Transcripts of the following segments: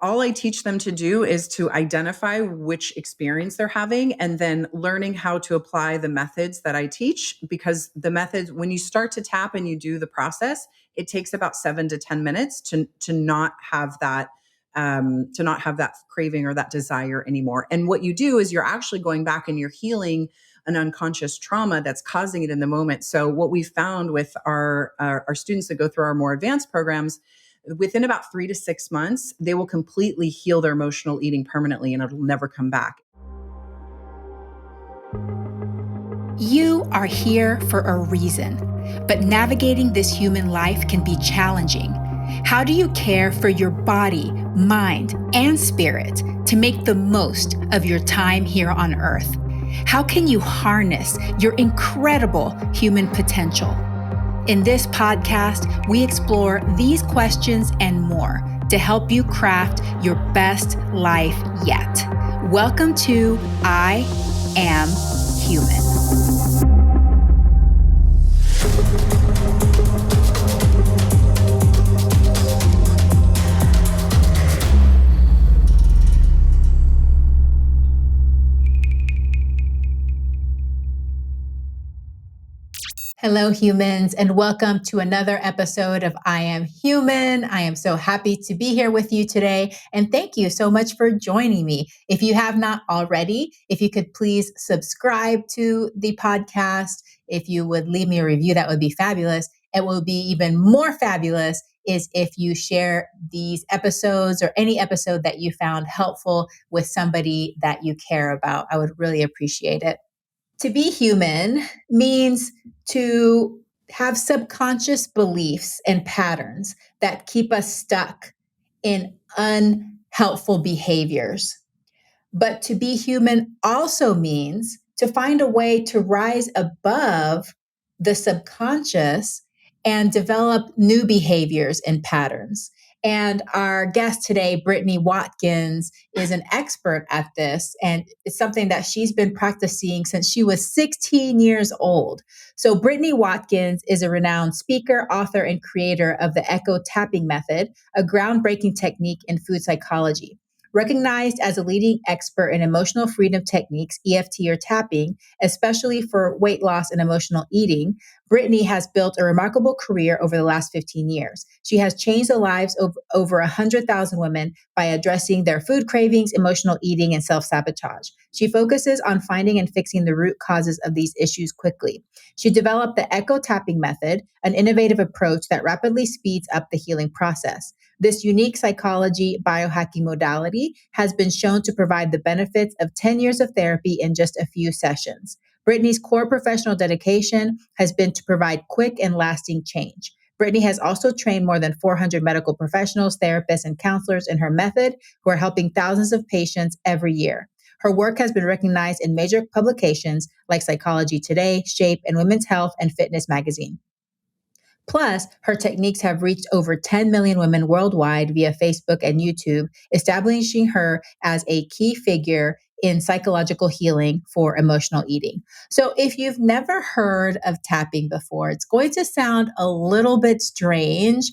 all I teach them to do is to identify which experience they're having and then learning how to apply the methods that I teach, because the methods, when you start to tap and you do the process, it takes about 7 to 10 minutes to not have that craving or that desire anymore. And what you do is you're actually going back and you're healing an unconscious trauma that's causing it in the moment. So what we found with our students that go through our more advanced programs, within about 3 to 6 months, they will completely heal their emotional eating permanently and it'll never come back. You are here for a reason, but navigating this human life can be challenging. How do you care for your body, mind, and spirit to make the most of your time here on Earth? How can you harness your incredible human potential? In this podcast, we explore these questions and more to help you craft your best life yet. Welcome to I Am Human. Hello, humans, and welcome to another episode of I Am Human. I am so happy to be here with you today, and thank you so much for joining me. If you have not already, if you could please subscribe to the podcast, if you would leave me a review, that would be fabulous. It will be even more fabulous is if you share these episodes or any episode that you found helpful with somebody that you care about. I would really appreciate it. To be human means to have subconscious beliefs and patterns that keep us stuck in unhelpful behaviors. But to be human also means to find a way to rise above the subconscious and develop new behaviors and patterns. And our guest today, Brittany Watkins, is an expert at this. And it's something that she's been practicing since she was 16 years old. So Brittany Watkins is a renowned speaker, author, and creator of the Tapping method, a groundbreaking technique in food psychology. Recognized as a leading expert in emotional freedom techniques, EFT or tapping, especially for weight loss and emotional eating, Brittany has built a remarkable career over the last 15 years. She has changed the lives of over 100,000 women by addressing their food cravings, emotional eating, and self-sabotage. She focuses on finding and fixing the root causes of these issues quickly. She developed the Tapping method, an innovative approach that rapidly speeds up the healing process. This unique psychology biohacking modality has been shown to provide the benefits of 10 years of therapy in just a few sessions. Brittany's core professional dedication has been to provide quick and lasting change. Brittany has also trained more than 400 medical professionals, therapists, and counselors in her method who are helping thousands of patients every year. Her work has been recognized in major publications like Psychology Today, Shape, and Women's Health and Fitness magazine. Plus, her techniques have reached over 10 million women worldwide via Facebook and YouTube, establishing her as a key figure in psychological healing for emotional eating. So if you've never heard of tapping before, it's going to sound a little bit strange.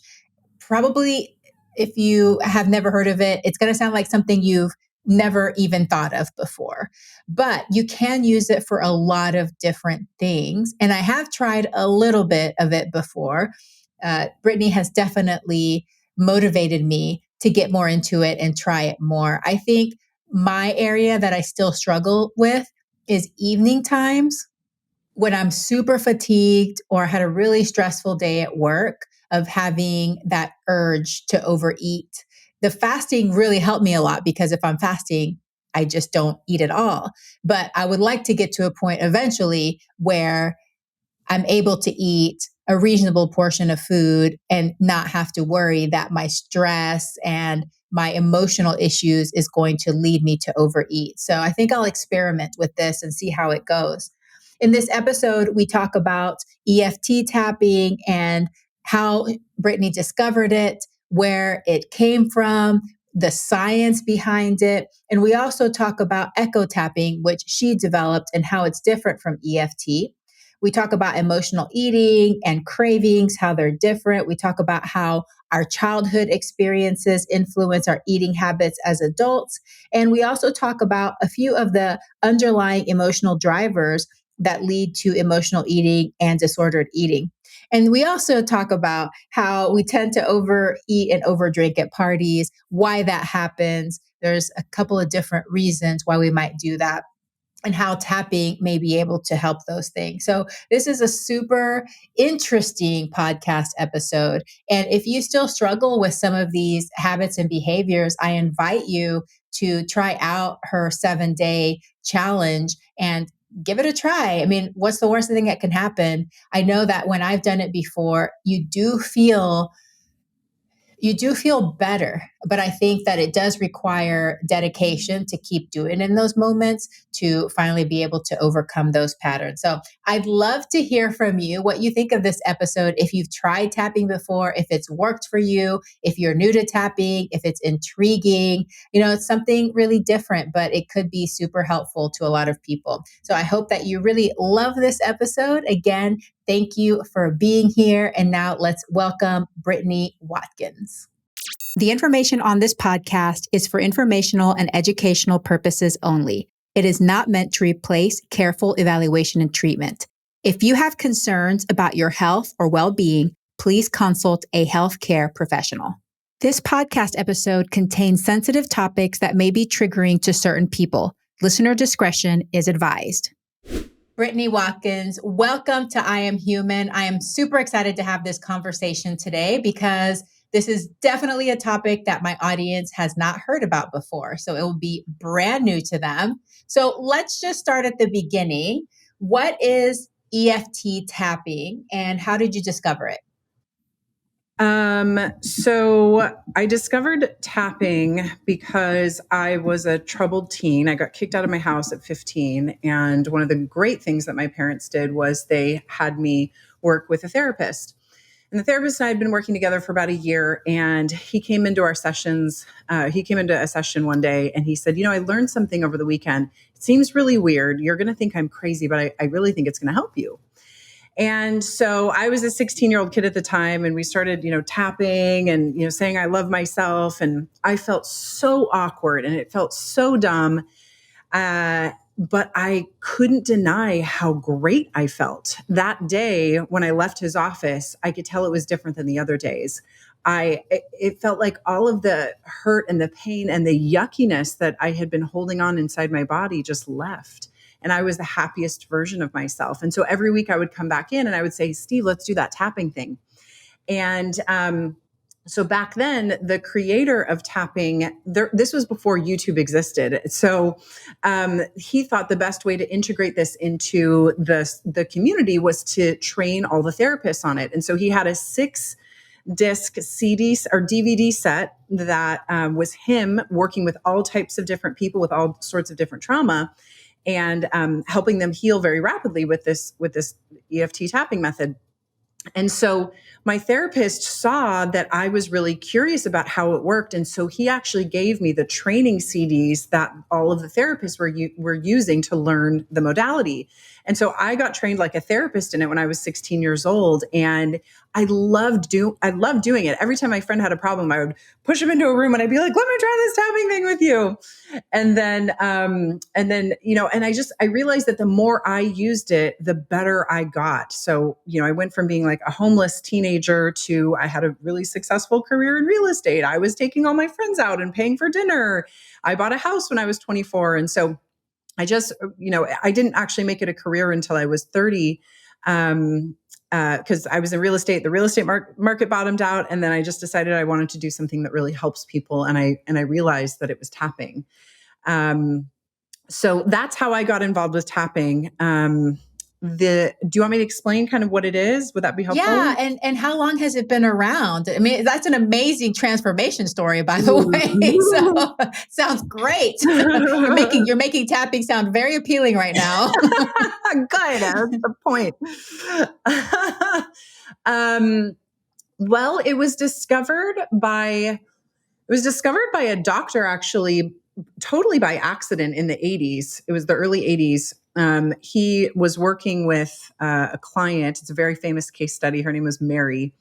Probably if you have never heard of it, it's going to sound like something you've never even thought of before. But you can use it for a lot of different things. And I have tried a little bit of it before. Brittany has definitely motivated me to get more into it and try it more. I think my area that I still struggle with is evening times when I'm super fatigued or had a really stressful day at work of having that urge to overeat. The fasting really helped me a lot because if I'm fasting, I just don't eat at all. But I would like to get to a point eventually where I'm able to eat a reasonable portion of food and not have to worry that my stress and my emotional issues is going to lead me to overeat. So I think I'll experiment with this and see how it goes. In this episode, we talk about EFT tapping and how Brittany discovered it, where it came from, the science behind it. And we also talk about echo tapping, which she developed and how it's different from EFT. We talk about emotional eating and cravings, how they're different. We talk about how our childhood experiences influence our eating habits as adults. And we also talk about a few of the underlying emotional drivers that lead to emotional eating and disordered eating. And we also talk about how we tend to overeat and overdrink at parties, why that happens. There's a couple of different reasons why we might do that, and how tapping may be able to help those things. So, this is a super interesting podcast episode. And if you still struggle with some of these habits and behaviors, I invite you to try out her 7-day challenge and give it a try. I mean, what's the worst thing that can happen? I know that when I've done it before, you do feel better, but I think that it does require dedication to keep doing in those moments to finally be able to overcome those patterns. So I'd love to hear from you what you think of this episode. If you've tried tapping before, if it's worked for you, if you're new to tapping, if it's intriguing, it's something really different, but it could be super helpful to a lot of people. So I hope that you really love this episode. Again, thank you for being here. And now let's welcome Brittany Watkins. The information on this podcast is for informational and educational purposes only. It is not meant to replace careful evaluation and treatment. If you have concerns about your health or well-being, please consult a healthcare professional. This podcast episode contains sensitive topics that may be triggering to certain people. Listener discretion is advised. Brittany Watkins, welcome to I Am Human. I am super excited to have this conversation today because this is definitely a topic that my audience has not heard about before. So it will be brand new to them. So let's just start at the beginning. What is EFT tapping and how did you discover it? So I discovered tapping because I was a troubled teen. I got kicked out of my house at 15. And one of the great things that my parents did was they had me work with a therapist. And the therapist and I had been working together for about a year. And he came into our sessions. He came into a session one day and he said, I learned something over the weekend. It seems really weird. You're going to think I'm crazy, but I really think it's going to help you. And so I was a 16-year-old kid at the time, and we started, tapping and, saying I love myself. And I felt so awkward and it felt so dumb. But I couldn't deny how great I felt. That day when I left his office, I could tell it was different than the other days. It felt like all of the hurt and the pain and the yuckiness that I had been holding on inside my body just left. And I was the happiest version of myself. And so every week I would come back in and I would say, Steve, let's do that tapping thing. And so back then, the creator of tapping, this was before YouTube existed. So he thought the best way to integrate this into the community was to train all the therapists on it. And so he had a 6-disc CD or DVD set that was him working with all types of different people with all sorts of different trauma and helping them heal very rapidly with this EFT tapping method. And so my therapist saw that I was really curious about how it worked. And so he actually gave me the training CDs that all of the therapists were using to learn the modality. And so I got trained like a therapist in it when I was 16 years old. And I loved doing it. Every time my friend had a problem, I would push him into a room and I'd be like, let me try this tapping thing with you. And then, I realized that the more I used it, the better I got. So, I went from being like a homeless teenager to I had a really successful career in real estate. I was taking all my friends out and paying for dinner. I bought a house when I was 24. And so I just, I didn't actually make it a career until I was 30. Because I was in real estate, the real estate market bottomed out, and then I just decided I wanted to do something that really helps people, and I realized that it was tapping. So that's how I got involved with tapping. Do you want me to explain kind of what it is? Would that be helpful? Yeah, and how long has it been around? I mean, that's an amazing transformation story, by the way. So sounds great. You're making tapping sound very appealing right now. Good, that's the point. Well, it was discovered by a doctor actually totally by accident in the 80s. It was the early 80s. He was working with a client. It's a very famous case study. Her name was Mary.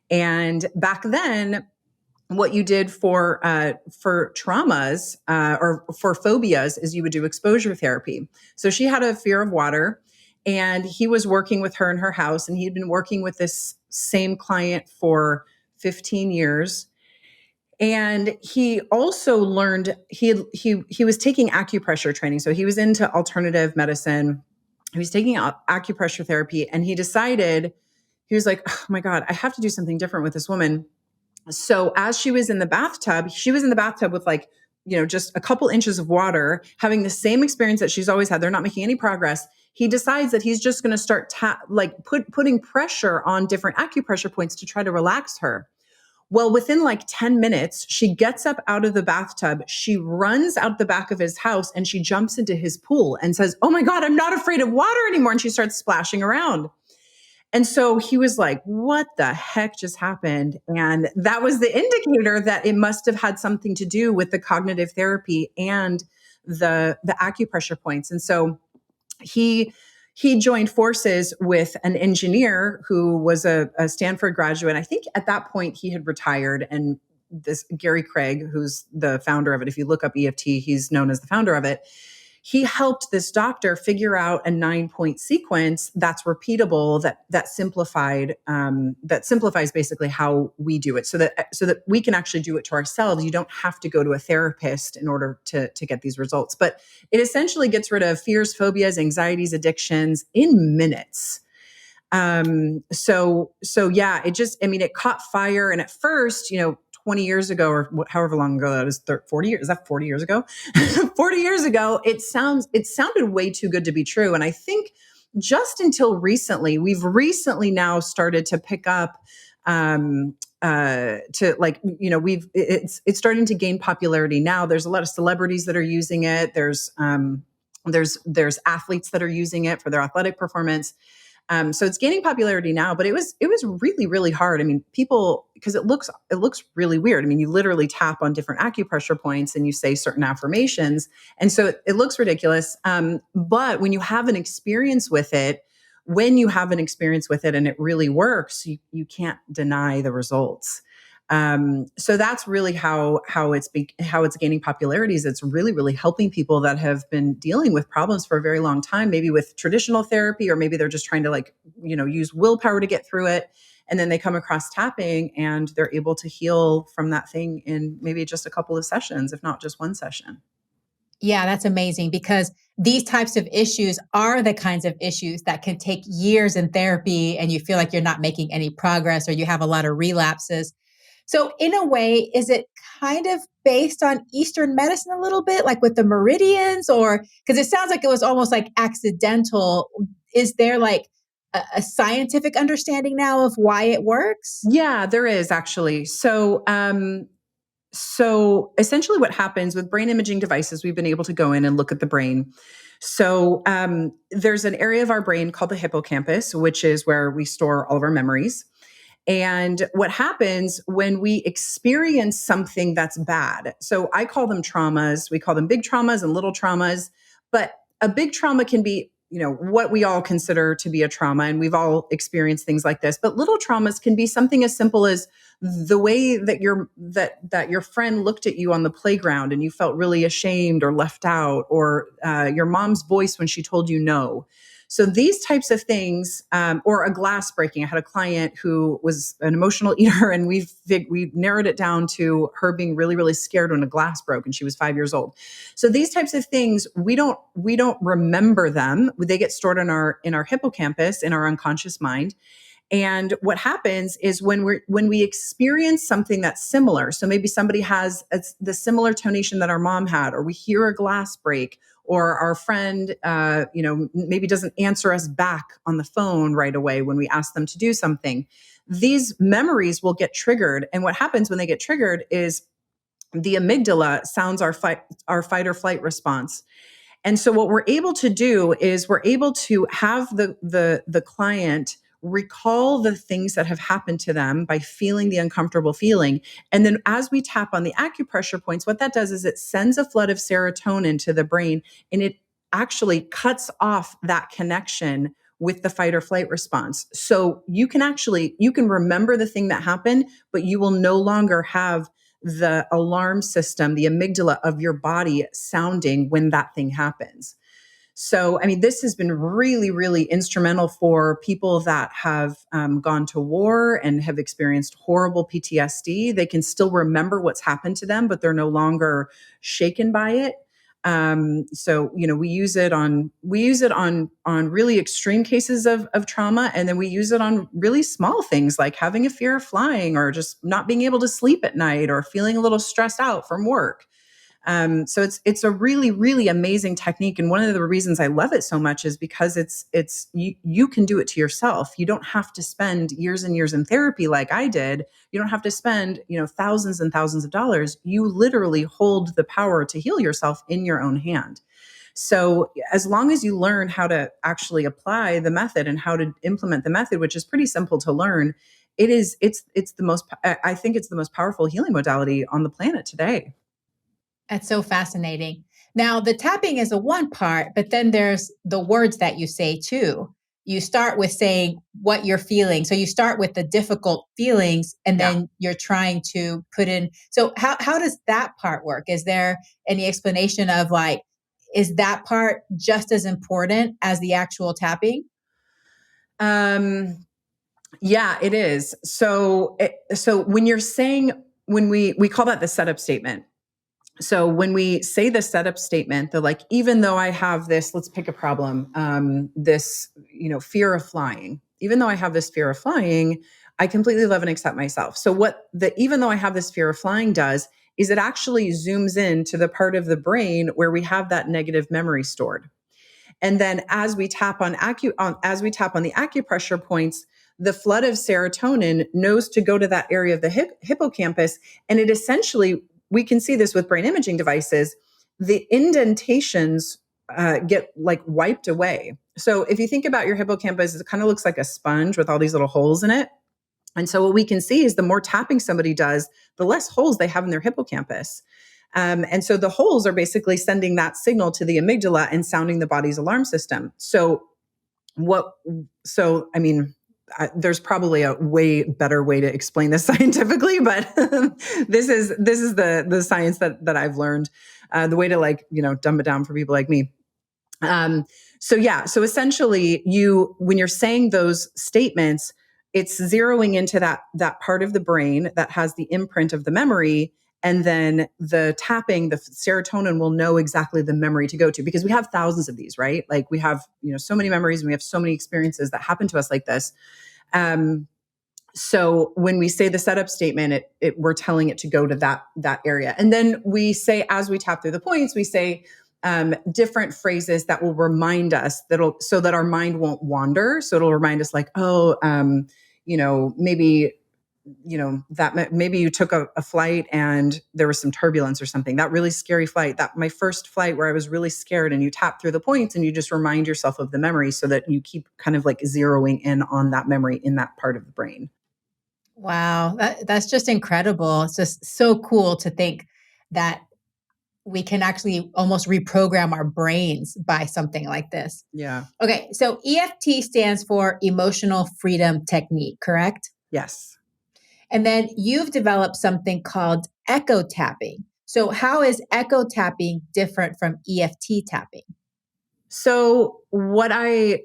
And back then, what you did for traumas or for phobias is you would do exposure therapy. So she had a fear of water, and he was working with her in her house, and he'd been working with this same client for 15 years. And he also learned he was taking acupressure training. So he was into alternative medicine. He was taking acupressure therapy, and he decided, he was like, oh my God, I have to do something different with this woman. So as she was in the bathtub, with like, just a couple inches of water, having the same experience that she's always had. They're not making any progress. He decides that he's just going to start putting pressure on different acupressure points to try to relax her. Well, within like 10 minutes, she gets up out of the bathtub. She runs out the back of his house and she jumps into his pool and says, oh my God, I'm not afraid of water anymore. And she starts splashing around. And so he was like, what the heck just happened? And that was the indicator that it must have had something to do with the cognitive therapy and the acupressure points. And so he joined forces with an engineer who was a Stanford graduate. I think at that point he had retired. And this Gary Craig, who's the founder of it, if you look up EFT, he's known as the founder of it. He helped this doctor figure out a 9-point sequence that's repeatable, that simplifies basically how we do it, so that we can actually do it to ourselves. You don't have to go to a therapist in order to get these results. But it essentially gets rid of fears, phobias, anxieties, addictions in minutes. So yeah, it caught fire. And at first, 20 years ago, or however long ago that is, 40 years, is that 40 years ago? 40 years ago, it sounded way too good to be true. And I think just until recently, we've now started to pick up, it's starting to gain popularity now. There's a lot of celebrities that are using it. There's athletes that are using it for their athletic performance. So it's gaining popularity now, but it was really, really hard. I mean, because it looks really weird. I mean, you literally tap on different acupressure points and you say certain affirmations. And so it looks ridiculous. But when you have an experience with it, and it really works, you can't deny the results. So that's really how it's gaining popularity. Is it's really, really helping people that have been dealing with problems for a very long time, maybe with traditional therapy, or maybe they're just trying to use willpower to get through it. And then they come across tapping and they're able to heal from that thing in maybe just a couple of sessions, if not just one session. Yeah, that's amazing, because these types of issues are the kinds of issues that can take years in therapy and you feel like you're not making any progress or you have a lot of relapses. So in a way, is it kind of based on Eastern medicine a little bit, like with the meridians, or because it sounds like it was almost like accidental? Is there like a scientific understanding now of why it works? Yeah, there is actually. So essentially what happens with brain imaging devices, we've been able to go in and look at the brain. So there's an area of our brain called the hippocampus, which is where we store all of our memories. And what happens when we experience something that's bad? So I call them traumas. We call them big traumas and little traumas. But a big trauma can be, what we all consider to be a trauma. And we've all experienced things like this. But little traumas can be something as simple as the way that your friend looked at you on the playground and you felt really ashamed or left out, or your mom's voice when she told you no. So these types of things, or a glass breaking. I had a client who was an emotional eater, and we narrowed it down to her being really, really scared when a glass broke, and she was 5 years old. So these types of things, we don't remember them. They get stored in our hippocampus, in our unconscious mind. And what happens is when we experience something that's similar, so maybe somebody has the similar tonation that our mom had, or we hear a glass break, or our friend, maybe doesn't answer us back on the phone right away when we ask them to do something, these memories will get triggered. And what happens when they get triggered is the amygdala sounds our fight or flight response. And so what we're able to do is we're able to have the client recall the things that have happened to them by feeling the uncomfortable feeling. And then as we tap on the acupressure points, what that does is it sends a flood of serotonin to the brain, and it actually cuts off that connection with the fight or flight response. So you can remember the thing that happened, but you will no longer have the alarm system, the amygdala of your body sounding when that thing happens. So, I mean, this has been really, really instrumental for people that have gone to war and have experienced horrible PTSD. They can still remember what's happened to them, but they're no longer shaken by it. So, we use it on really extreme cases of trauma, and then we use it on really small things like having a fear of flying, or just not being able to sleep at night, or feeling a little stressed out from work. So it's a really, really amazing technique. And one of the reasons I love it so much is because it's you can do it to yourself. You don't have to spend years and years in therapy like I did. You don't have to spend, thousands and thousands of dollars. You literally hold the power to heal yourself in your own hand. So as long as you learn how to actually apply the method and how to implement the method, which is pretty simple to learn, it's the most, I think it's the most powerful healing modality on the planet today. That's so fascinating. Now, the tapping is a one part, but then there's the words that you say too. You start with saying what you're feeling. So you start with the difficult feelings, and Yeah. then you're trying to put in. So, how does that part work? Is there any explanation of like, is that part just as important as the actual tapping? Um, yeah, it is. So when you're saying, when we call that the setup statement. So when we say the setup statement, they're like, even though I have this, let's pick a problem, this, fear of flying, even though I have this fear of flying, I completely love and accept myself. So even though I have this fear of flying does is it actually zooms in to the part of the brain where we have that negative memory stored. And then as we tap on the acupressure points, the flood of serotonin knows to go to that area of the hippocampus. And it essentially, we can see this with brain imaging devices, the indentations get like wiped away. So if you think about your hippocampus, it kind of looks like a sponge with all these little holes in it. And so what we can see is the more tapping somebody does, the less holes they have in their hippocampus. And so the holes are basically sending that signal to the amygdala and sounding the body's alarm system. I mean, there's probably a way better way to explain this scientifically, but this is the science that I've learned, the way to dumb it down for people like me. So essentially when you're saying those statements, it's zeroing into that part of the brain that has the imprint of the memory. And then the tapping, the serotonin will know exactly the memory to go to, because we have thousands of these, right? Like we have, so many memories, and we have so many experiences that happen to us like this. So when we say the setup statement, we're telling it to go to that area. And then we say, as we tap through the points, we say different phrases that will remind us so that our mind won't wander. So it'll remind us like, maybe, that maybe you took a flight and there was some turbulence or something, that really scary flight, that my first flight where I was really scared, and you tap through the points and you just remind yourself of the memory so that you keep kind of like zeroing in on that memory in that part of the brain. Wow, that's just incredible. It's just so cool to think that we can actually almost reprogram our brains by something like this. Yeah. Okay, so EFT stands for Emotional Freedom Technique, correct? Yes. And then you've developed something called echo tapping. So, how is echo tapping different from EFT tapping? So I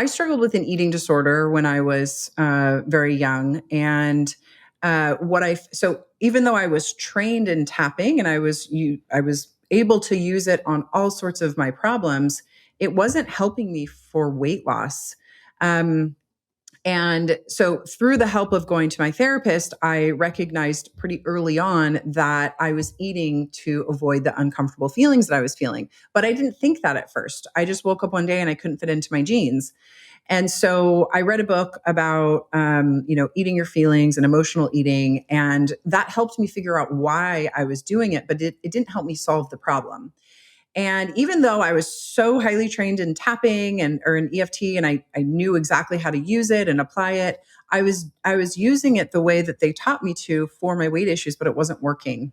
struggled with an eating disorder when I was very young, and so even though I was trained in tapping and I was able to use it on all sorts of my problems, it wasn't helping me for weight loss. Um, and so, through the help of going to my therapist, I recognized pretty early on that I was eating to avoid the uncomfortable feelings that I was feeling. But I didn't think that at first. I just woke up one day and I couldn't fit into my jeans. And so I read a book about, eating your feelings and emotional eating. And that helped me figure out why I was doing it, but it didn't help me solve the problem. And even though I was so highly trained in tapping or in EFT, and I knew exactly how to use it and apply it, I was using it the way that they taught me to for my weight issues, but it wasn't working.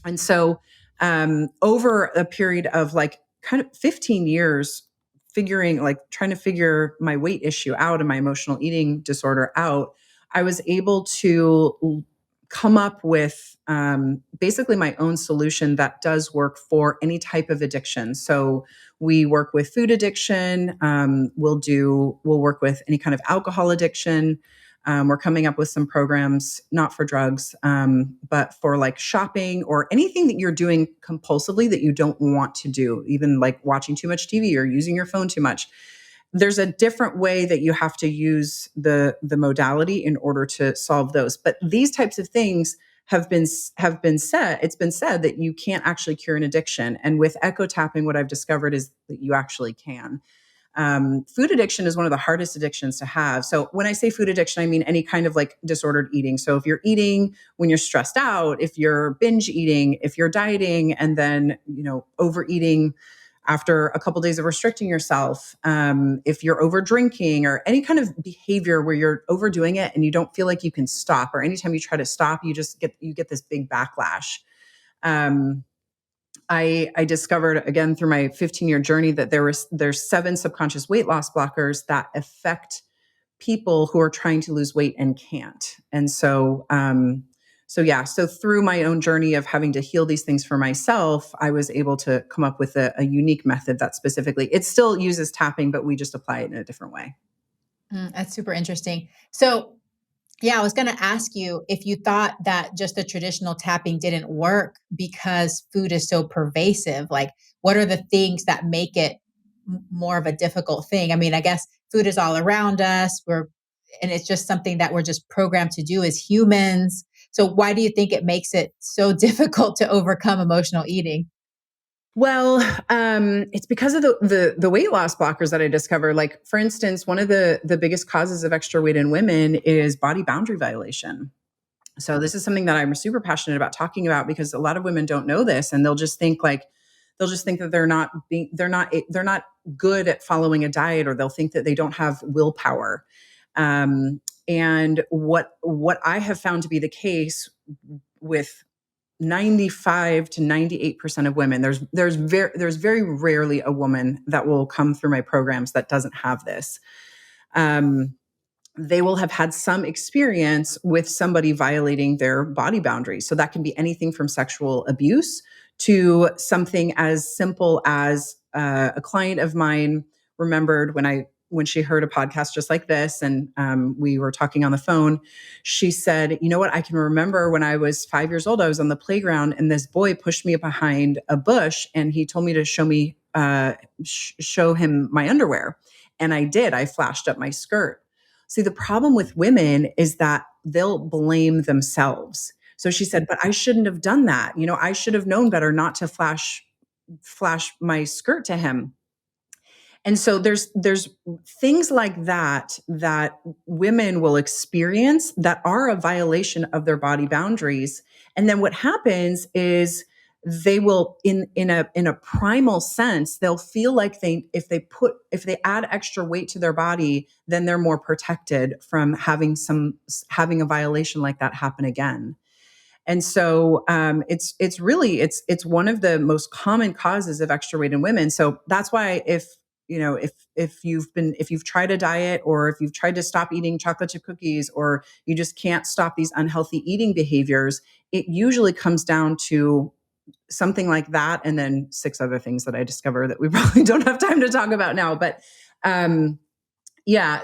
And so over a period of like kind of 15 years, trying to figure my weight issue out and my emotional eating disorder out, I was able to come up with basically my own solution that does work for any type of addiction. So we work with food addiction. We'll work with any kind of alcohol addiction. We're coming up with some programs, not for drugs, but for like shopping or anything that you're doing compulsively that you don't want to do, even like watching too much TV or using your phone too much. There's a different way that you have to use the modality in order to solve those. But these types of things have been said. It's been said that you can't actually cure an addiction. And with echo tapping, what I've discovered is that you actually can. Food addiction is one of the hardest addictions to have. So when I say food addiction, I mean any kind of like disordered eating. So if you're eating when you're stressed out, if you're binge eating, if you're dieting and then, overeating after a couple of days of restricting yourself, if you're over drinking or any kind of behavior where you're overdoing it and you don't feel like you can stop, or anytime you try to stop, you get this big backlash. Um, I discovered again through my 15-year journey that there's 7 subconscious weight loss blockers that affect people who are trying to lose weight and can't. And so through my own journey of having to heal these things for myself, I was able to come up with a unique method that specifically, it still uses tapping, but we just apply it in a different way. That's super interesting. So, yeah, I was going to ask you if you thought that just the traditional tapping didn't work because food is so pervasive. Like, what are the things that make it more of a difficult thing? I mean, I guess food is all around us. And it's just something that we're just programmed to do as humans. So, why do you think it makes it so difficult to overcome emotional eating? Well, it's because of the weight loss blockers that I discovered. Like, for instance, one of the biggest causes of extra weight in women is body boundary violation. So this is something that I'm super passionate about talking about because a lot of women don't know this, and they'll just think that they're not good at following a diet, or they'll think that they don't have willpower. And what I have found to be the case with 95 to 98% of women, there's very rarely a woman that will come through my programs that doesn't have this. They will have had some experience with somebody violating their body boundaries. So that can be anything from sexual abuse to something as simple as a client of mine remembered when she heard a podcast just like this, and we were talking on the phone. She said, "You know what? I can remember when I was 5 years old. I was on the playground, and this boy pushed me behind a bush, and he told me to show him my underwear, and I did. I flashed up my skirt." See, the problem with women is that they'll blame themselves. So she said, "But I shouldn't have done that. I should have known better not to flash my skirt to him." And so there's things like that women will experience that are a violation of their body boundaries. And then what happens is they will in a primal sense, they'll feel like if they add extra weight to their body, then they're more protected from having a violation like that happen again. And so it's one of the most common causes of extra weight in women. So that's why if you've tried a diet, or if you've tried to stop eating chocolate chip cookies, or you just can't stop these unhealthy eating behaviors, it usually comes down to something like that, and then 6 other things that I discover that we probably don't have time to talk about now. But yeah,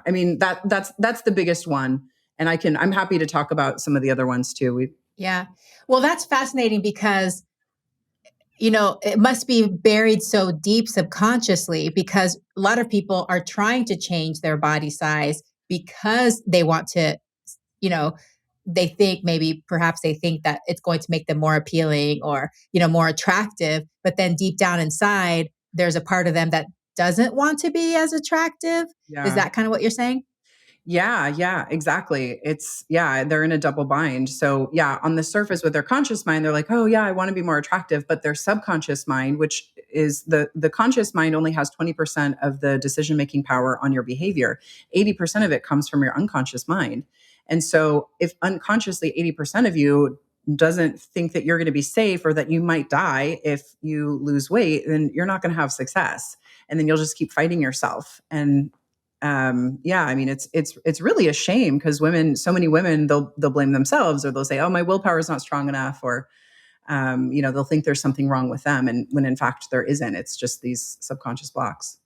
I mean that's the biggest one. And I'm happy to talk about some of the other ones too. Yeah. Well, that's fascinating because it must be buried so deep subconsciously because a lot of people are trying to change their body size because they want to, you know, they think maybe perhaps they think that it's going to make them more appealing or, more attractive. But then deep down inside, there's a part of them that doesn't want to be as attractive. Is Yeah. that kind of what you're saying? Yeah, exactly. They're in a double bind. So, yeah, on the surface with their conscious mind, they're like, oh, yeah, I want to be more attractive. But their subconscious mind, which is the conscious mind, only has 20% of the decision making power on your behavior. 80% of it comes from your unconscious mind. And so, if unconsciously 80% of you doesn't think that you're going to be safe or that you might die if you lose weight, then you're not going to have success. And then you'll just keep fighting yourself. And yeah, I mean, it's really a shame because so many women, they'll blame themselves, or they'll say, oh, my willpower is not strong enough, or they'll think there's something wrong with them, and when in fact there isn't. It's just these subconscious blocks.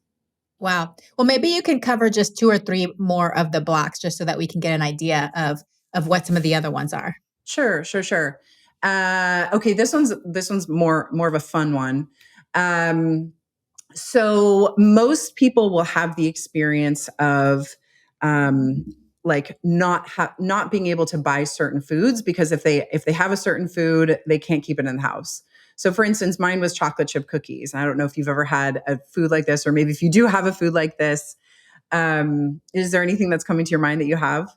Wow. Well, maybe you can cover just two or three more of the blocks just so that we can get an idea of what some of the other ones are. Sure. Okay, this one's more of a fun one. So most people will have the experience of like not being able to buy certain foods, because if they have a certain food, they can't keep it in the house. So for instance, mine was chocolate chip cookies. I don't know if you've ever had a food like this, or maybe if you do have a food like this, is there anything that's coming to your mind that you have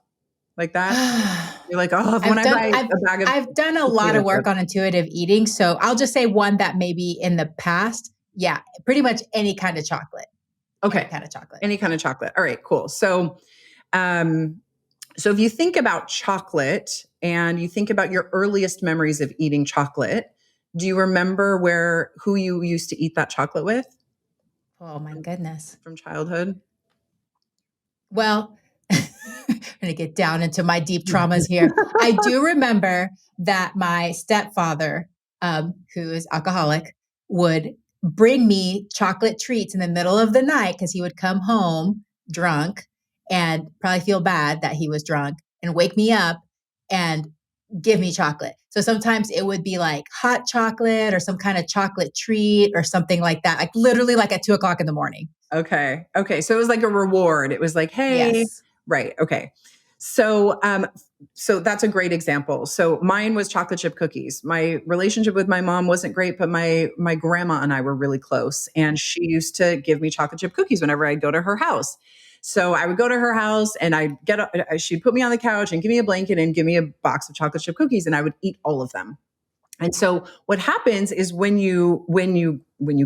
like that? You're like, oh, when I buy a bag of I've done a lot potato of work chips. on intuitive eating, so I'll just say one that maybe in the past, yeah, pretty much any kind of chocolate. Any Okay, kind of chocolate. any kind of chocolate. All right, cool. Um, so if you think about chocolate and you think about your earliest memories of eating chocolate, do you remember who you used to eat that chocolate with Oh my goodness. from childhood? Well, I'm going to get down into my deep traumas here. I do remember that my stepfather, who is alcoholic, would bring me chocolate treats in the middle of the night because he would come home drunk and probably feel bad that he was drunk and wake me up and give me chocolate. So sometimes it would be like hot chocolate or some kind of chocolate treat or something like that, like literally like at 2 o'clock in the morning. Okay. So it was like a reward. It was like, hey, Yes. right. Okay. So, so that's a great example. So mine was chocolate chip cookies. My relationship with my mom wasn't great, but my grandma and I were really close, and she used to give me chocolate chip cookies whenever I'd go to her house. So I would go to her house, and she'd put me on the couch and give me a blanket and give me a box of chocolate chip cookies, and I would eat all of them. And so what happens is when you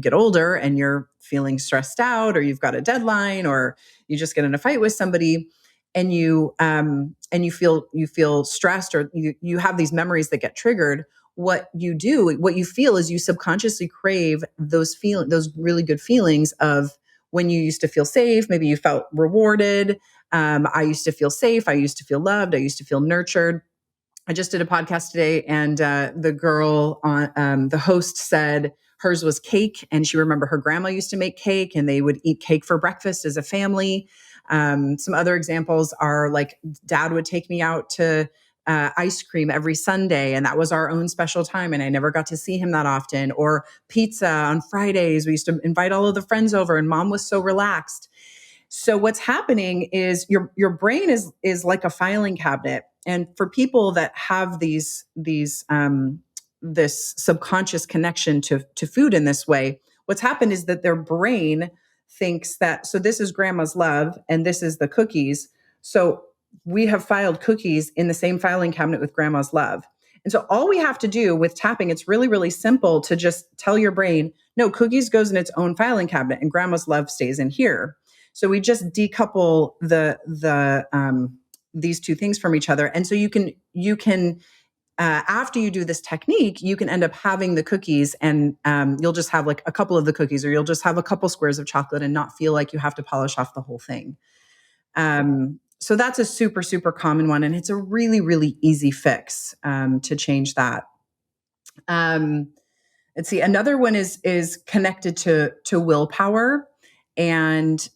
get older and you're feeling stressed out, or you've got a deadline, or you just get in a fight with somebody, and you feel stressed, or you have these memories that get triggered, what you feel is you subconsciously crave those really good feelings of when you used to feel safe. Maybe you felt rewarded. I used to feel safe. I used to feel loved. I used to feel nurtured. I just did a podcast today, and the girl on the host said hers was cake, and she remembered her grandma used to make cake, and they would eat cake for breakfast as a family. Some other examples are like dad would take me out to ice cream every Sunday, and that was our own special time, and I never got to see him that often. Or pizza on Fridays. We used to invite all of the friends over, and mom was so relaxed. So what's happening is your brain is like a filing cabinet, and for people that have this subconscious connection to food in this way, what's happened is that their brain thinks that, so this is grandma's love and this is the cookies. So we have filed cookies in the same filing cabinet with grandma's love. And so all we have to do with tapping, it's really, really simple to just tell your brain, no, cookies goes in its own filing cabinet and grandma's love stays in here. So we just decouple these two things from each other, and so you can after you do this technique, you can end up having the cookies, and you'll just have like a couple of the cookies, or you'll just have a couple squares of chocolate, and not feel like you have to polish off the whole thing. So that's a super, super common one, and it's a really, really easy fix to change that. Um, let's see. Another one is connected to willpower, and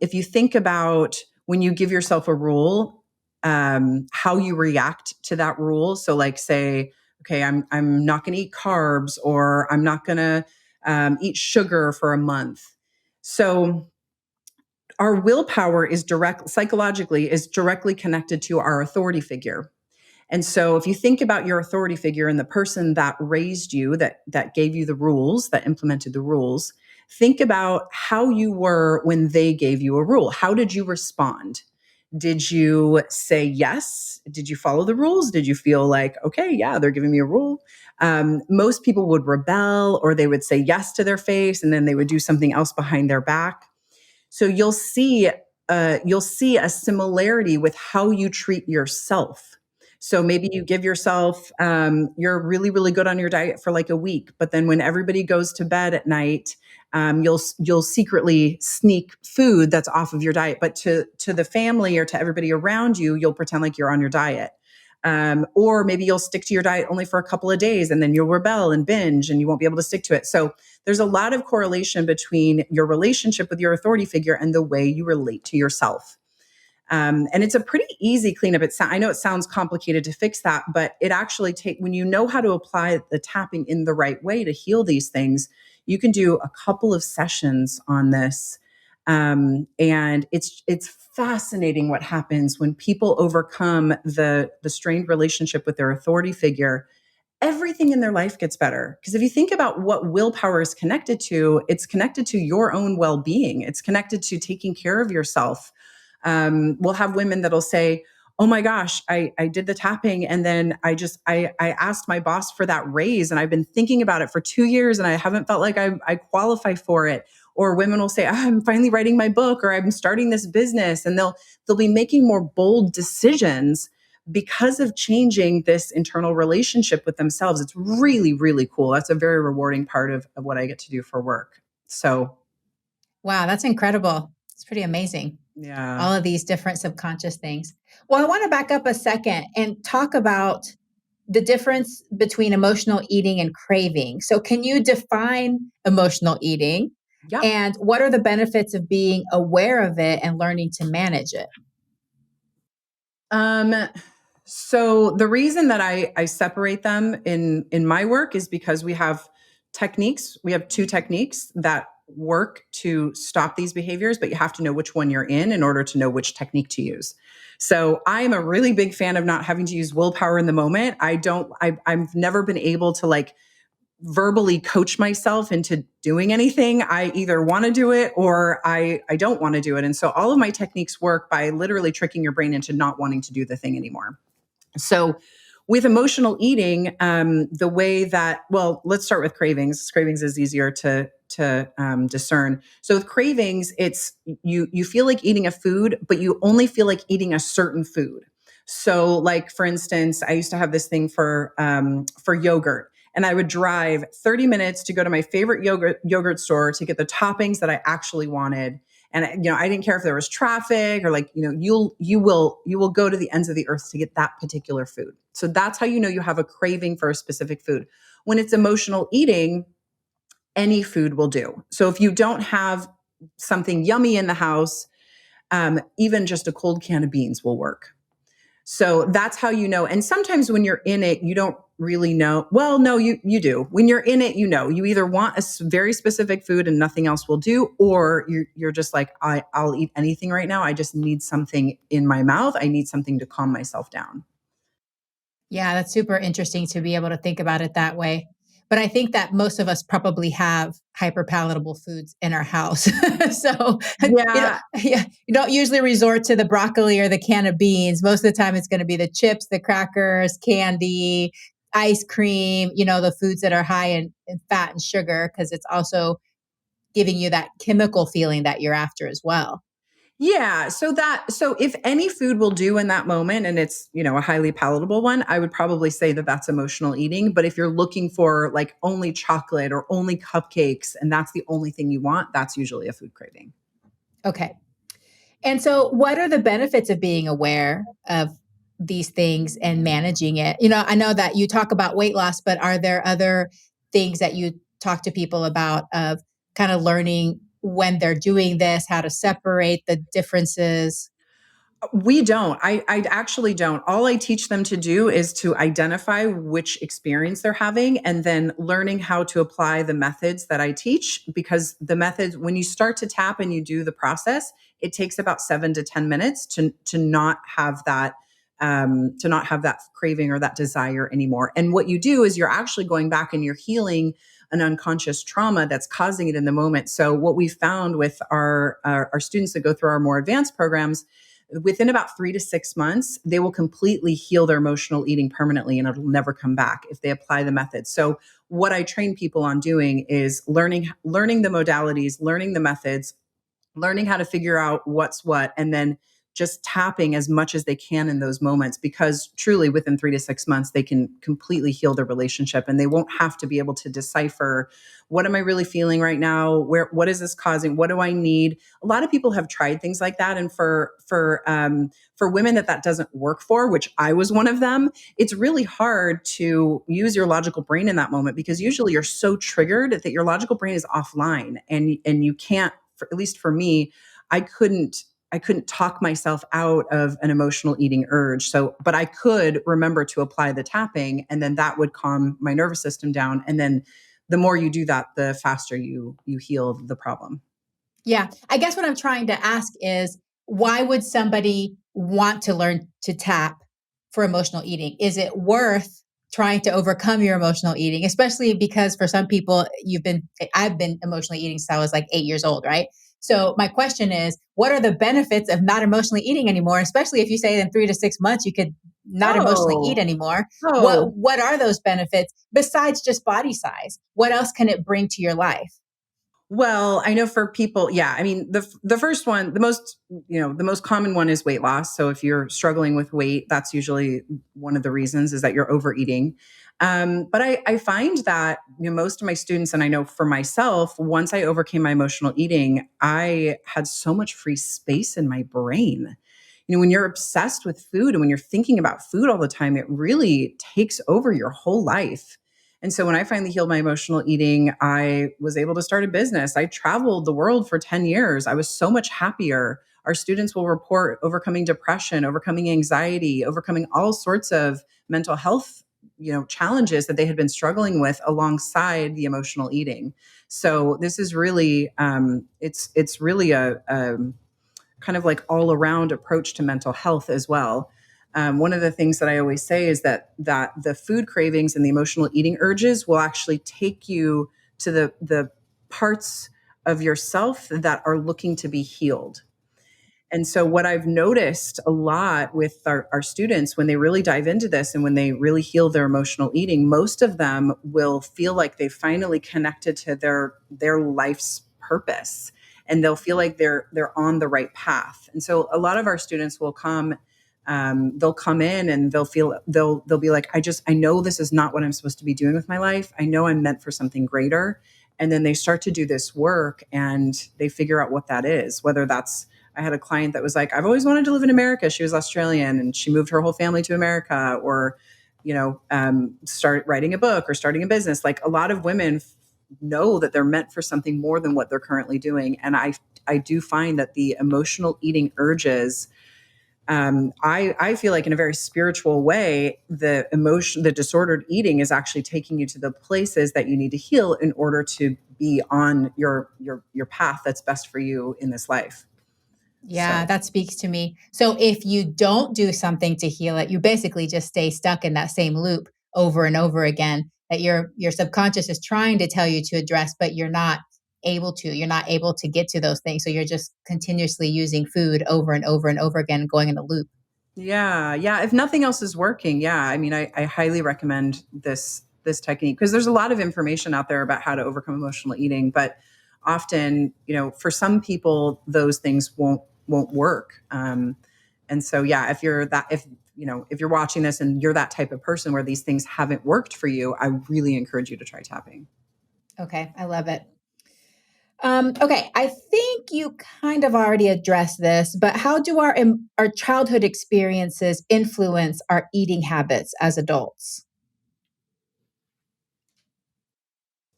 if you think about when you give yourself a rule, how you react to that rule. So, like, say, okay, I'm not going to eat carbs, or I'm not going to eat sugar for a month. So our willpower is psychologically is directly connected to our authority figure. And so if you think about your authority figure and the person that raised you, that gave you the rules, that implemented the rules, think about how you were when they gave you a rule. How did you respond? Did you say yes? Did you follow the rules? Did you feel like, okay, yeah, they're giving me a rule? Most people would rebel, or they would say yes to their face and then they would do something else behind their back. So you'll see a similarity with how you treat yourself. So maybe you give yourself, you're really, really good on your diet for like a week, but then when everybody goes to bed at night, you'll secretly sneak food that's off of your diet, but to the family or to everybody around you, you'll pretend like you're on your diet. Or maybe you'll stick to your diet only for a couple of days and then you'll rebel and binge and you won't be able to stick to it. So there's a lot of correlation between your relationship with your authority figure and the way you relate to yourself. And it's a pretty easy cleanup. I know it sounds complicated to fix that, but it actually when you know how to apply the tapping in the right way to heal these things, you can do a couple of sessions on this. And it's fascinating what happens when people overcome the strained relationship with their authority figure. Everything in their life gets better. Because if you think about what willpower is connected to, it's connected to your own well being, it's connected to taking care of yourself. We'll have women that'll say, oh my gosh, I did the tapping and then I asked my boss for that raise and I've been thinking about it for 2 years and I haven't felt like I qualify for it. Or women will say, I'm finally writing my book or I'm starting this business, and they'll be making more bold decisions because of changing this internal relationship with themselves. It's really, really cool. That's a very rewarding part of what I get to do for work. So, Wow, that's incredible. It's pretty amazing. yeah. All of these different subconscious things. Well, I want to back up a second and talk about the difference between emotional eating and craving. So, can you define emotional eating? Yep. And what are the benefits of being aware of it and learning to manage it? Um, so the reason that I separate them in my work is because we have techniques. We have two techniques that work to stop these behaviors, but you have to know which one you're in order to know which technique to use. So I'm a really big fan of not having to use willpower in the moment. I've never been able to like verbally coach myself into doing anything. I either want to do it or I don't want to do it. And so all of my techniques work by literally tricking your brain into not wanting to do the thing anymore. So with emotional eating, the way that, well, let's start with cravings. Cravings is easier to discern. So with cravings, it's you feel like eating a food, but you only feel like eating a certain food. So, like for instance, I used to have this thing for yogurt, and I would drive 30 minutes to go to my favorite yogurt store to get the toppings that I actually wanted. And I didn't care if there was traffic or like, you will go to the ends of the earth to get that particular food. So that's how you know you have a craving for a specific food. When it's emotional eating, any food will do. So if you don't have something yummy in the house, even just a cold can of beans will work. So that's how you know. And sometimes when you're in it, you don't really know. Well, no, you do. When you're in it, you either want a very specific food and nothing else will do, or you're just like, I'll eat anything right now. I just need something in my mouth. I need something to calm myself down. Yeah, that's super interesting to be able to think about it that way. But I think that most of us probably have hyper palatable foods in our house. So, Yeah. yeah, you don't usually resort to the broccoli or the can of beans. Most of the time, it's going to be the chips, the crackers, candy, ice cream, the foods that are high in fat and sugar, because it's also giving you that chemical feeling that you're after as well. Yeah. So if any food will do in that moment and it's, a highly palatable one, I would probably say that that's emotional eating. But if you're looking for like only chocolate or only cupcakes and that's the only thing you want, that's usually a food craving. Okay. And so, what are the benefits of being aware of these things and managing it? I know that you talk about weight loss, but are there other things that you talk to people about of kind of learning when they're doing this, how to separate the differences? We don't. I actually don't. All I teach them to do is to identify which experience they're having and then learning how to apply the methods that I teach. Because the methods, when you start to tap and you do the process, it takes about 7 to 10 minutes to not have that craving or that desire anymore. And what you do is you're actually going back and you're healing an unconscious trauma that's causing it in the moment. So what we found with our students that go through our more advanced programs, within about 3 to 6 months, they will completely heal their emotional eating permanently and it'll never come back if they apply the methods. So what I train people on doing is learning the modalities, learning the methods, learning how to figure out what's what, and then just tapping as much as they can in those moments, because truly within 3 to 6 months they can completely heal their relationship and they won't have to be able to decipher, what am I really feeling right now, what is this causing, what do I need. A lot of people have tried things like that, and for women that doesn't work for, which I was one of them, it's really hard to use your logical brain in that moment, because usually you're so triggered that your logical brain is offline, and you can't, at least for me, I couldn't talk myself out of an emotional eating urge. So, but I could remember to apply the tapping, and then that would calm my nervous system down. And then the more you do that, the faster you heal the problem. Yeah. I guess what I'm trying to ask is, why would somebody want to learn to tap for emotional eating? Is it worth trying to overcome your emotional eating? Especially because for some people, I've been emotionally eating since I was like 8 years old, right? So my question is, what are the benefits of not emotionally eating anymore? Especially if you say in 3 to 6 months, you could not emotionally eat Oh, anymore. oh, What are those benefits besides just body size? What else can it bring to your life? well, I know for people, yeah. I mean, the first one, the most common one is weight loss. So if you're struggling with weight, that's usually one of the reasons, is that you're overeating. But I find that, most of my students, and I know for myself, once I overcame my emotional eating, I had so much free space in my brain. When you're obsessed with food and when you're thinking about food all the time, it really takes over your whole life. And so when I finally healed my emotional eating, I was able to start a business. I traveled the world for 10 years. I was so much happier. Our students will report overcoming depression, overcoming anxiety, overcoming all sorts of mental health, challenges that they had been struggling with alongside the emotional eating. So this is really, it's really a kind of like all around approach to mental health as well. One of the things that I always say is that the food cravings and the emotional eating urges will actually take you to the parts of yourself that are looking to be healed. And so, what I've noticed a lot with our students, when they really dive into this and when they really heal their emotional eating, most of them will feel like they finally connected to their life's purpose, and they'll feel like they're on the right path. And so, a lot of our students will come. They'll come in and they'll be like, I know this is not what I'm supposed to be doing with my life. I know I'm meant for something greater. And then they start to do this work and they figure out what that is, whether that's, I had a client that was like, I've always wanted to live in America. She was Australian and she moved her whole family to America, or, start writing a book or starting a business. Like, a lot of women know that they're meant for something more than what they're currently doing. And I do find that the emotional eating urges, I feel like in a very spiritual way, the disordered eating is actually taking you to the places that you need to heal in order to be on your path that's best for you in this life. Yeah, So that speaks to me. So if you don't do something to heal it, you basically just stay stuck in that same loop over and over again that your subconscious is trying to tell you to address, but you're not able to. You're not able to get to those things. So you're just continuously using food over and over and over again, going in a loop. yeah, yeah. If nothing else is working, yeah. I mean, I highly recommend this technique, because there's a lot of information out there about how to overcome emotional eating, but often, for some people, those things won't work. And so, yeah, if you're watching this and you're that type of person where these things haven't worked for you, I really encourage you to try tapping. Okay, I love it. Okay, I think you kind of already addressed this, but how do our childhood experiences influence our eating habits as adults?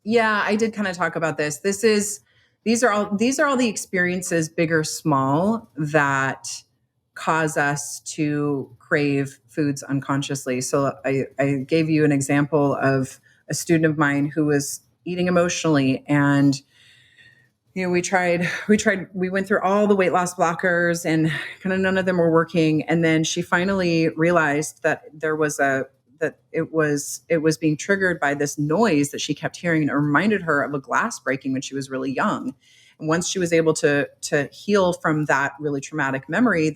Yeah, I did kind of talk about this. These are all the experiences, big or small, that cause us to crave foods unconsciously. So I gave you an example of a student of mine who was eating emotionally, and we went through all the weight loss blockers and kind of none of them were working. And then she finally realized that it was being triggered by this noise that she kept hearing, and it reminded her of a glass breaking when she was really young. And once she was able to heal from that really traumatic memory,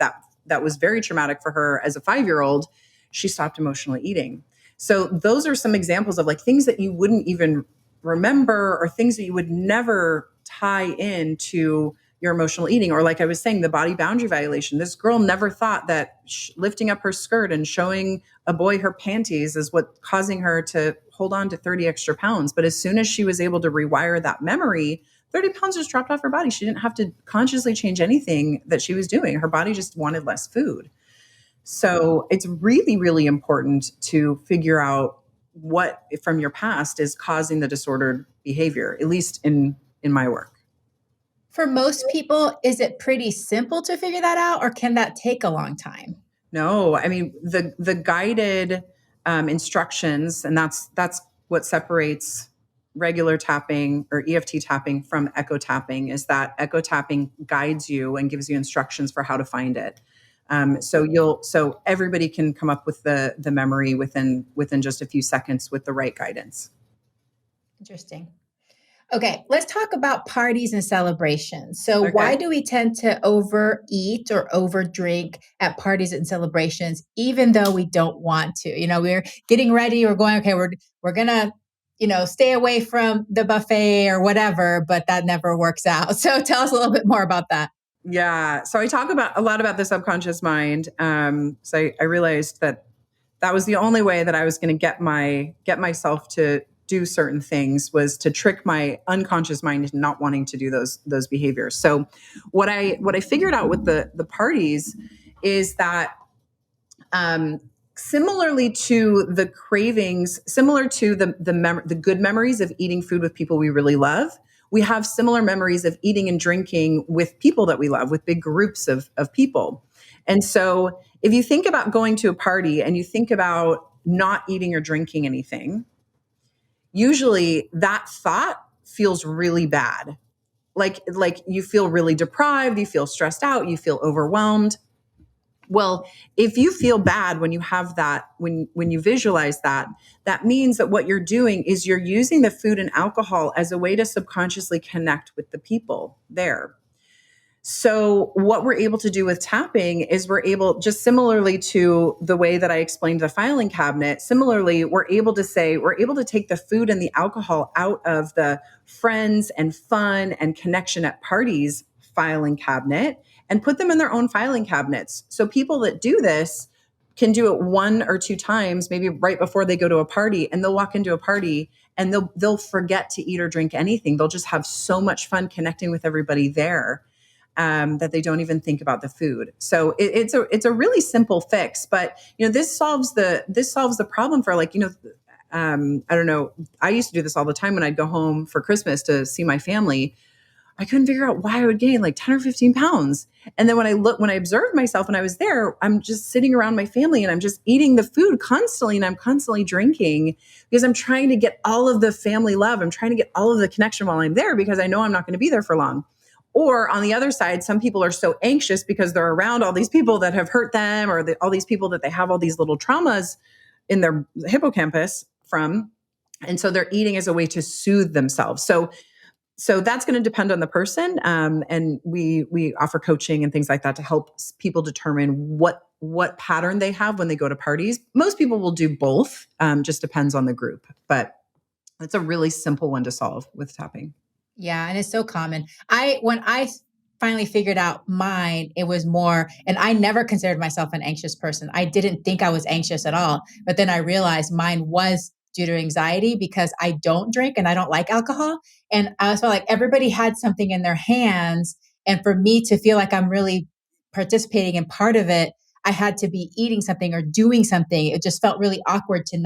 that was very traumatic for her as a 5-year-old, she stopped emotionally eating. So those are some examples of like things that you wouldn't even remember or things that you would never tie into your emotional eating. Or like I was saying, the body boundary violation. This girl never thought that lifting up her skirt and showing a boy her panties is what causing her to hold on to 30 extra pounds. But as soon as she was able to rewire that memory, 30 pounds just dropped off her body. She didn't have to consciously change anything that she was doing. Her body just wanted less food. So it's really, really important to figure out what from your past is causing the disordered behavior, at least in my work. For most people, is it pretty simple to figure that out, or can that take a long time? No, I mean the guided instructions, and that's what separates regular tapping or EFT tapping from echo tapping, is that echo tapping guides you and gives you instructions for how to find it. So everybody can come up with the memory within just a few seconds with the right guidance. Interesting. Okay, let's talk about parties and celebrations. So, Okay. why do we tend to overeat or overdrink at parties and celebrations, even though we don't want to? We're getting ready, we're going, okay, we're gonna, stay away from the buffet or whatever, but that never works out. So, tell us a little bit more about that. Yeah. So I talk about a lot about the subconscious mind. So I realized that was the only way that I was going to get myself to do certain things, was to trick my unconscious mind into not wanting to do those behaviors. So what I figured out with the parties is that similarly to the cravings, similar to the good memories of eating food with people we really love, we have similar memories of eating and drinking with people that we love, with big groups of people. And so if you think about going to a party and you think about not eating or drinking anything, usually that thought feels really bad. Like you feel really deprived, you feel stressed out, you feel overwhelmed. Well, if you feel bad when you have that, when you visualize that, that means that what you're doing is you're using the food and alcohol as a way to subconsciously connect with the people there. So what we're able to do with tapping is we're able, just similarly to the way that I explained the filing cabinet, similarly, we're able to take the food and the alcohol out of the friends and fun and connection at parties filing cabinet and put them in their own filing cabinets. So people that do this can do it 1 or 2 times, maybe right before they go to a party, and they'll walk into a party and they'll forget to eat or drink anything. They'll just have so much fun connecting with everybody there. That they don't even think about the food. So it's a really simple fix, but this solves the problem for I don't know. I used to do this all the time when I'd go home for Christmas to see my family. I couldn't figure out why I would gain like 10 or 15 pounds. And then when I observed myself when I was there, I'm just sitting around my family and I'm just eating the food constantly, and I'm constantly drinking because I'm trying to get all of the family love. I'm trying to get all of the connection while I'm there because I know I'm not going to be there for long. Or on the other side, some people are so anxious because they're around all these people that have hurt them, or all these people that they have all these little traumas in their hippocampus from. And so they're eating as a way to soothe themselves. So that's going to depend on the person. And we offer coaching and things like that to help people determine what pattern they have when they go to parties. Most people will do both, just depends on the group. But it's a really simple one to solve with tapping. Yeah, and it's so common. When I finally figured out mine, it was more, and I never considered myself an anxious person. I didn't think I was anxious at all. But then I realized mine was due to anxiety because I don't drink and I don't like alcohol. And I felt like everybody had something in their hands. And for me to feel like I'm really participating in part of it, I had to be eating something or doing something. It just felt really awkward to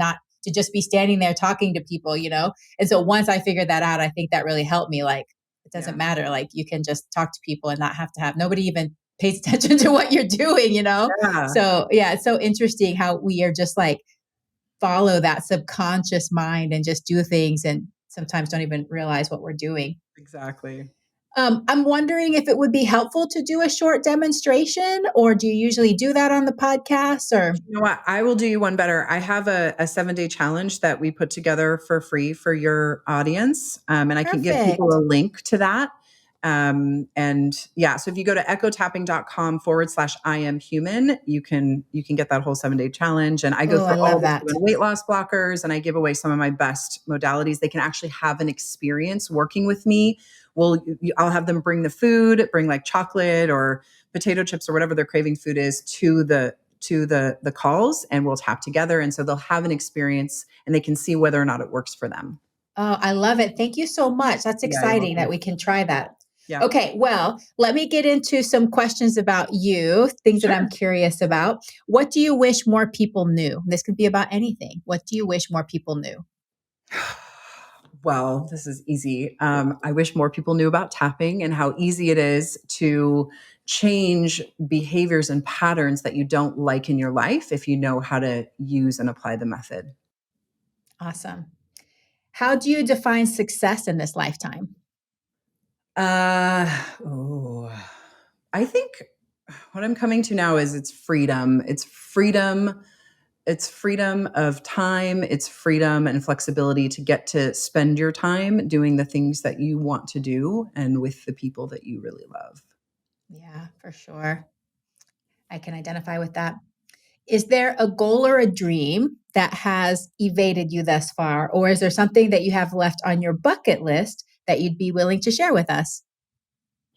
just be standing there talking to people. And so once I figured that out, I think that really helped me. Like, it doesn't matter. Like, you can just talk to people and not have to have, nobody even pays attention to what you're doing. Yeah. So yeah, it's so interesting how we are just like, follow that subconscious mind and just do things and sometimes don't even realize what we're doing. Exactly. I'm wondering if it would be helpful to do a short demonstration, or do you usually do that on the podcast? Or You know what? I will do you one better. I have a 7-day challenge that we put together for free for your audience. And I can give people perfect. a link to that. And yeah, so if you go to echotapping.com/I am human, you can get that whole 7-day challenge. And I go Oh, I through all love the that. 7 weight loss blockers, and I give away some of my best modalities. They can actually have an experience working with me. I'll have them bring the food, bring like chocolate or potato chips or whatever their craving food is to the calls, and we'll tap together. And so they'll have an experience and they can see whether or not it works for them. Oh, I love it. Thank you so much. That's Yeah, you're exciting that welcome. we can try that. Yeah. Okay, well, let me get into some questions about you, things that I'm Sure. curious about. What do you wish more people knew? This could be about anything. What do you wish more people knew? Well, this is easy. I wish more people knew about tapping and how easy it is to change behaviors and patterns that you don't like in your life if you know how to use and apply the method. Awesome. How do you define success in this lifetime? Uh, oh, I think what I'm coming to now is it's freedom. It's freedom. It's freedom of time. It's freedom and flexibility to get to spend your time doing the things that you want to do and with the people that you really love. Yeah, for sure. I can identify with that. Is there a goal or a dream that has evaded you thus far? Or is there something that you have left on your bucket list that you'd be willing to share with us?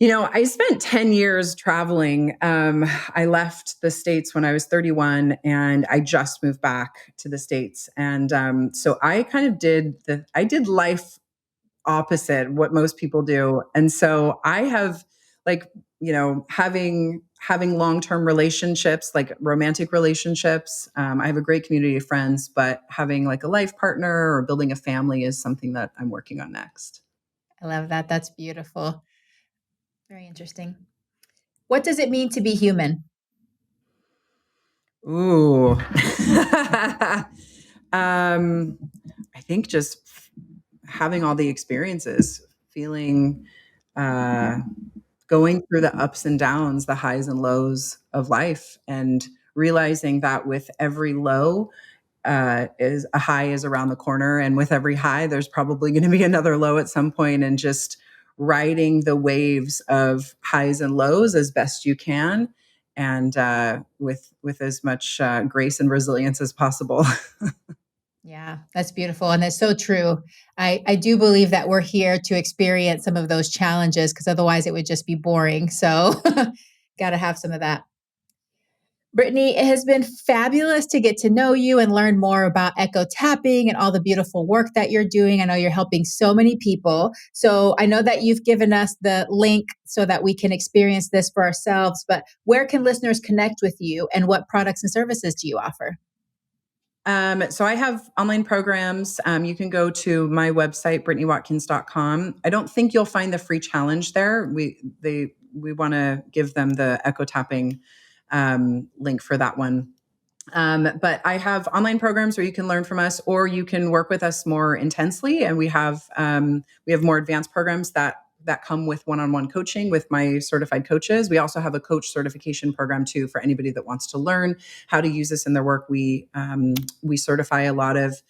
I spent 10 years traveling. I left the States when I was 31 and I just moved back to the States. And so I kind of I did life opposite what most people do. And so I have like, having long-term relationships, like romantic relationships. I have a great community of friends, but having like a life partner or building a family is something that I'm working on next. I love that. That's beautiful. Very interesting. What does it mean to be human? Ooh. I think just having all the experiences, feeling, uh, going through the ups and downs, the highs and lows of life, and realizing that with every low, is a high is around the corner, and with every high, there's probably going to be another low at some point, and just riding the waves of highs and lows as best you can, and with as much grace and resilience as possible. Yeah, that's beautiful. And that's so true. I do believe that we're here to experience some of those challenges because otherwise it would just be boring. So, got to have some of that. Brittany, it has been fabulous to get to know you and learn more about echo tapping and all the beautiful work that you're doing. I know you're helping so many people. So I know that you've given us the link so that we can experience this for ourselves, but where can listeners connect with you and what products and services do you offer? So I have online programs. You can go to my website, BrittanyWatkins.com. I don't think you'll find the free challenge there. We want to give them the echo tapping link for that one. But I have online programs where you can learn from us, or you can work with us more intensely. And we have more advanced programs that come with one-on-one coaching with my certified coaches. We also have a coach certification program too for anybody that wants to learn how to use this in their work. We certify a lot of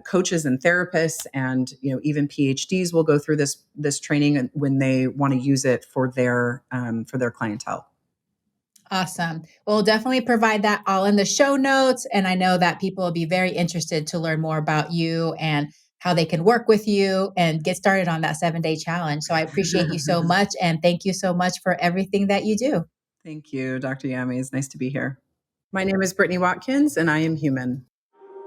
coaches and therapists, and even PhDs will go through this training when they want to use it for their clientele. Awesome. We'll definitely provide that all in the show notes. And I know that people will be very interested to learn more about you and how they can work with you and get started on that 7-day challenge. So I appreciate you so much. And thank you so much for everything that you do. Thank you, Dr. Yami. It's nice to be here. My name is Brittany Watkins, and I am human.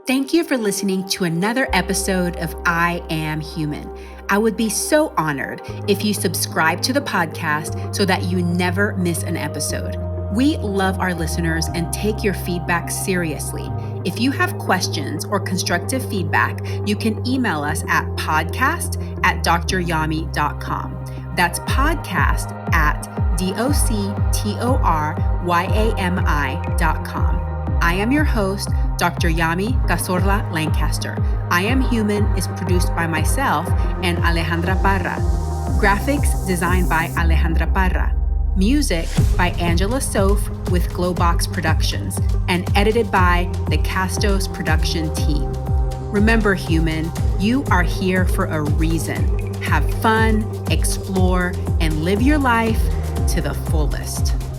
Thank you for listening to another episode of I Am Human. I would be so honored if you subscribe to the podcast so that you never miss an episode. We love our listeners and take your feedback seriously. If you have questions or constructive feedback, you can email us at podcast@dryami.com. That's podcast@doctoryami.com. I am your host, Dr. Yami Cazorla-Lancaster. I Am Human is produced by myself and Alejandra Parra. Graphics designed by Alejandra Parra. Music by Angela Soph with Glowbox Productions and edited by the Castos production team. Remember, human, you are here for a reason. Have fun, explore, and and live your life to the fullest.